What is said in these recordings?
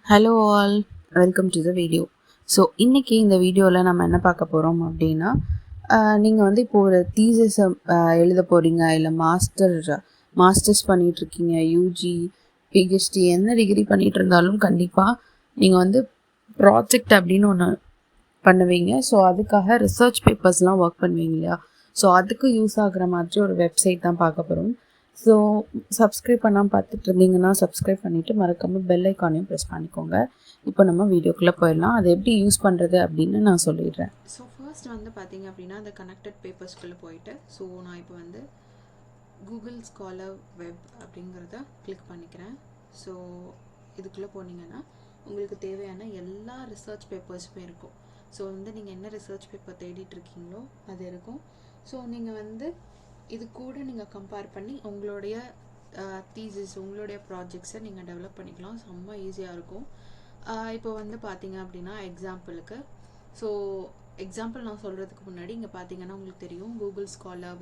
Hello all, welcome to the video. So இன்றைக்கி இந்த வீடியோவில் நம்ம என்ன பார்க்க போகிறோம் அப்படின்னா, நீங்கள் வந்து இப்போ ஒரு தீசிஸை எழுத போகிறீங்க, இல்லை மாஸ்டர்ஸ் பண்ணிகிட்ருக்கீங்க, யூஜி பிஹெச்டி என்ன டிகிரி பண்ணிகிட்டு இருந்தாலும் கண்டிப்பாக நீங்கள் வந்து ப்ராஜெக்ட் அப்படின்னு ஒன்று பண்ணுவீங்க. ஸோ அதுக்காக ரிசர்ச் பேப்பர்ஸ்லாம் ஒர்க் பண்ணுவீங்க இல்லையா? ஸோ அதுக்கு யூஸ் ஆகிற மாதிரி ஒரு வெப்சைட் தான் பார்க்க போகிறோம். ஸோ சப்ஸ்கிரைப் பண்ணாமல் பார்த்துட்டு இருந்தீங்கன்னா சப்ஸ்கிரைப் பண்ணிவிட்டு மறக்காமல் பெல் ஐக்கானையும் ப்ரெஸ் பண்ணிக்கோங்க. இப்போ நம்ம வீடியோக்குள்ளே போயிடலாம். அதை எப்படி யூஸ் பண்ணுறது அப்படின்னு நான் சொல்லிடுறேன். ஸோ ஃபர்ஸ்ட் வந்து பார்த்தீங்க அப்படின்னா அந்த கனெக்டட் பேப்பர்ஸ்குள்ளே போயிட்டு, ஸோ நான் இப்போ வந்து கூகுள் ஸ்காலர் வெப் அப்படிங்கிறத கிளிக் பண்ணிக்கிறேன். ஸோ இதுக்குள்ளே போனீங்கன்னா உங்களுக்கு தேவையான எல்லா ரிசர்ச் பேப்பர்ஸுமே இருக்கும். ஸோ வந்து நீங்கள் என்ன ரிசர்ச் பேப்பர் தேடிட்டு இருக்கீங்களோ அது இருக்கும். ஸோ நீங்கள் வந்து இது கூட நீங்கள் கம்பேர் பண்ணி உங்களுடைய தீசிஸ், உங்களுடைய ப்ராஜெக்ட்ஸை நீங்கள் டெவலப் பண்ணிக்கலாம். செம்ம ஈஸியாக இருக்கும். இப்போ வந்து பார்த்தீங்க அப்படின்னா எக்ஸாம்பிளுக்கு, ஸோ எக்ஸாம்பிள் நான் சொல்கிறதுக்கு முன்னாடி இங்கே பார்த்தீங்கன்னா உங்களுக்கு தெரியும் Google Scholar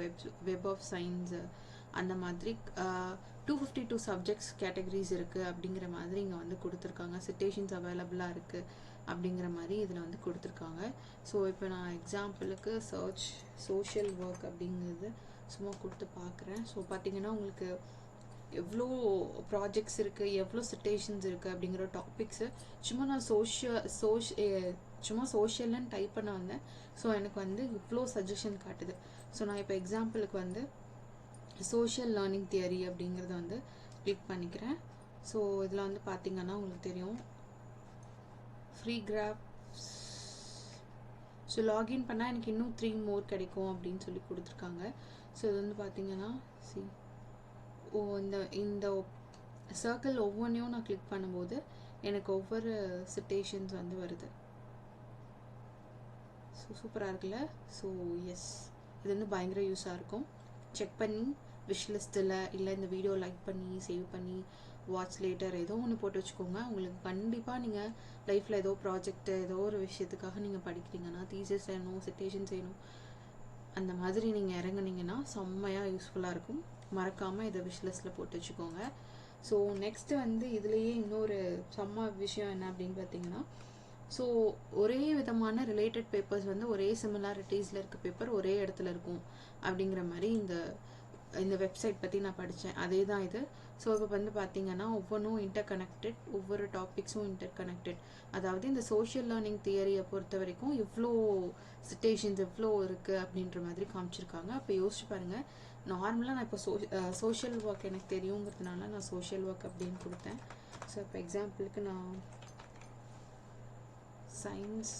Web of Science அந்த மாதிரி 252 சப்ஜெக்ட்ஸ் கேட்டகரிஸ் இருக்குது அப்படிங்கிற மாதிரி இங்கே வந்து கொடுத்துருக்காங்க. சிட்டேஷன்ஸ் அவைலபிளாக இருக்குது அப்படிங்கிற மாதிரி இதில் வந்து கொடுத்துருக்காங்க. ஸோ இப்போ நான் எக்ஸாம்பிளுக்கு சர்ச் சோஷியல் ஒர்க் அப்படிங்கிறது சும்மா கொடுத்து பார்க்குறேன். ஸோ பார்த்தீங்கன்னா உங்களுக்கு எவ்வளோ ப்ராஜெக்ட்ஸ் இருக்குது, எவ்வளோ சிட்டேஷன்ஸ் இருக்குது அப்படிங்கிற டாபிக்ஸு சும்மா நான் சும்மா சோஷியல்னு டைப் பண்ண வந்தேன். ஸோ எனக்கு வந்து இவ்வளோ சஜஷன் காட்டுது. ஸோ நான் இப்போ எக்ஸாம்பிளுக்கு வந்து சோஷியல் லேர்னிங் தியரி அப்படிங்கிறத வந்து கிளிக் பண்ணிக்கிறேன். ஸோ இதில் வந்து பார்த்தீங்கன்னா உங்களுக்கு தெரியும் ஃப்ரீ கிராஃப்ஸ். ஸோ லாகின் பண்ணால் எனக்கு இன்னும் 3 more கிடைக்கும் அப்படின்னு சொல்லி கொடுத்துருக்காங்க. ஸோ இது வந்து பார்த்தீங்கன்னா இந்த சர்க்கிள் ஒவ்வொன்றையும் நான் கிளிக் பண்ணும்போது எனக்கு ஒவ்வொரு சிட்டேஷன்ஸ் வந்து வருது. ஸோ சூப்பராக இருக்குல்ல? ஸோ எஸ், இது வந்து பயங்கர யூஸாக இருக்கும். செக் பண்ணி விஷ்லிஸ்ட்டில் இல்லை இந்த வீடியோ லைக் பண்ணி சேவ் பண்ணி வாட்ச் லேட்டர் ஏதோ ஒன்று போட்டு வச்சுக்கோங்க. உங்களுக்கு கண்டிப்பாக நீங்கள் லைஃப்பில் ஏதோ ப்ராஜெக்ட் ஏதோ ஒரு விஷயத்துக்காக நீங்கள் படிக்கிறீங்கன்னா, தீசிஸ் செய்யணும், சிட்டேஷன் செய்யணும், அந்த மாதிரி நீங்கள் இறங்குனீங்கன்னா செம்மையாக யூஸ்ஃபுல்லாக இருக்கும். மறக்காமல் இதை விஷ்லிஸ்ட்டில் போட்டு வச்சுக்கோங்க. ஸோ நெக்ஸ்ட்டு வந்து இதுலேயே இன்னொரு செம்ம விஷயம் என்ன அப்படின்னு பார்த்தீங்கன்னா, ஸோ ஒரே விதமான ரிலேட்டட் பேப்பர்ஸ் வந்து ஒரே சிமிலாரிட்டிஸில் இருக்க பேப்பர் ஒரே இடத்துல இருக்கும் அப்படிங்கிற மாதிரி இந்த வெப்சைட் பற்றி நான் படித்தேன். அதே தான் இது. ஸோ இப்போ வந்து பார்த்தீங்கன்னா ஒவ்வொன்றும் இன்டர் கனெக்டட், ஒவ்வொரு டாபிக்ஸும் இன்டர் கனெக்டட். அதாவது இந்த சோஷியல் லேர்னிங் தியரியை பொறுத்த வரைக்கும் இவ்வளோ சிட்டேஷன்ஸ் எவ்வளோ இருக்குது அப்படின்ற மாதிரி காமிச்சிருக்காங்க. அப்போ யோசிச்சு பாருங்கள். நார்மலாக நான் இப்போ சோஷியல் ஒர்க் எனக்கு தெரியுங்கிறதுனால நான் சோஷியல் ஒர்க் அப்படின்னு கொடுத்தேன். ஸோ இப்போ எக்ஸாம்பிளுக்கு நான் சயின்ஸ்,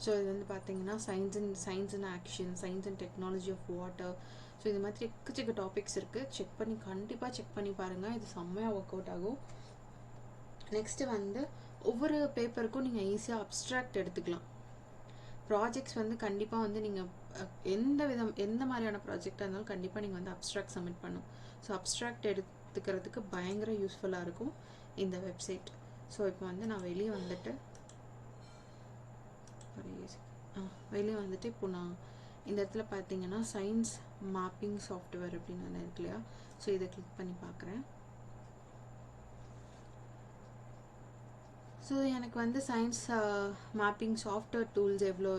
ஸோ இது வந்து பார்த்தீங்கன்னா science and action, science and technology of water. So இது மாதிரி எக்கச்சக்க டாபிக்ஸ் இருக்குது. கண்டிப்பாக செக் பண்ணி பாருங்கள். இது செம்மையாக ஒர்க் அவுட் ஆகும். நெக்ஸ்ட்டு வந்து ஒவ்வொரு பேப்பருக்கும் நீங்கள் ஈஸியாக அப்ஸ்ட்ராக்ட் எடுத்துக்கலாம். ப்ராஜெக்ட்ஸ் வந்து கண்டிப்பாக வந்து நீங்கள் எந்த மாதிரியான ப்ராஜெக்டாக இருந்தாலும் கண்டிப்பாக நீங்கள் வந்து அப்ஸ்ட்ராக்ட் சப்மிட் பண்ணணும். ஸோ அப்ஸ்ட்ராக்ட் எடுத்துக்கிறதுக்கு பயங்கர யூஸ்ஃபுல்லாக இருக்கும் இந்த வெப்சைட். ஸோ இப்போ வந்து நான் வெளியே வந்துட்டு இப்போ நான் இந்த இடத்துல பார்த்தீங்கன்னா சயின்ஸ் மேப்பிங் சாஃப்ட்வேர் அப்படின்னு ஒன்று இருக்கு இல்லையா? ஸோ இதை கிளிக் பண்ணி பார்க்குறேன். ஸோ எனக்கு வந்து சயின்ஸ் மேப்பிங் சாஃப்ட்வேர் டூல்ஸ் எவ்வளோ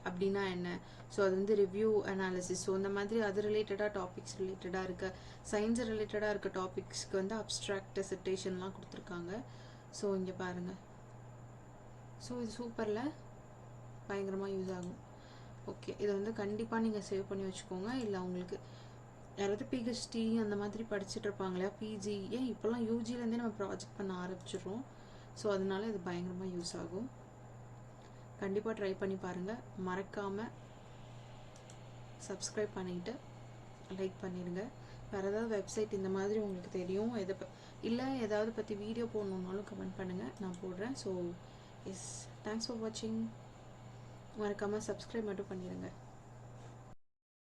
அப்படின்னா என்ன, ஸோ அது வந்து ரிவ்யூ அனாலிசிஸ், ஸோ இந்த மாதிரி அது ரிலேட்டடாக டாபிக்ஸ் ரிலேட்டடாக இருக்க சயின்ஸ் ரிலேட்டடாக இருக்க டாபிக்ஸ்க்கு வந்து அப்ஸ்ட்ராக்ட் சிட்டேஷன்லாம் கொடுத்துருக்காங்க. ஸோ இங்கே பாருங்கள். ஸோ இது சூப்பரில் பயங்கரமாக யூஸ் ஆகும். ஓகே, இதை வந்து கண்டிப்பாக நீங்கள் சேவ் பண்ணி வச்சுக்கோங்க. இல்லை உங்களுக்கு யாராவது பிஹெச்டி அந்த மாதிரி படிச்சுட்டு இருப்பாங்க இல்லையா, பிஜி, இப்போல்லாம் யூஜிலேருந்தே நம்ம ப்ராஜெக்ட் பண்ண ஆரம்பிச்சிடுறோம். ஸோ அதனால இது பயங்கரமாக யூஸ் ஆகும். கண்டிப்பாக ட்ரை பண்ணி பாருங்கள். மறக்காமல் சப்ஸ்கிரைப் பண்ணிவிட்டு லைக் பண்ணிடுங்க. வேறு ஏதாவது வெப்சைட் இந்த மாதிரி உங்களுக்கு தெரியும் இல்லை ஏதாவது பற்றி வீடியோ போடணுன்னாலும் கமெண்ட் பண்ணுங்கள், நான் போடுறேன். ஸோ எஸ், தேங்க்ஸ் ஃபார் வாட்சிங். மறக்காமல் சப்ஸ்கிரைப் மட்டும் பண்ணிடுங்க.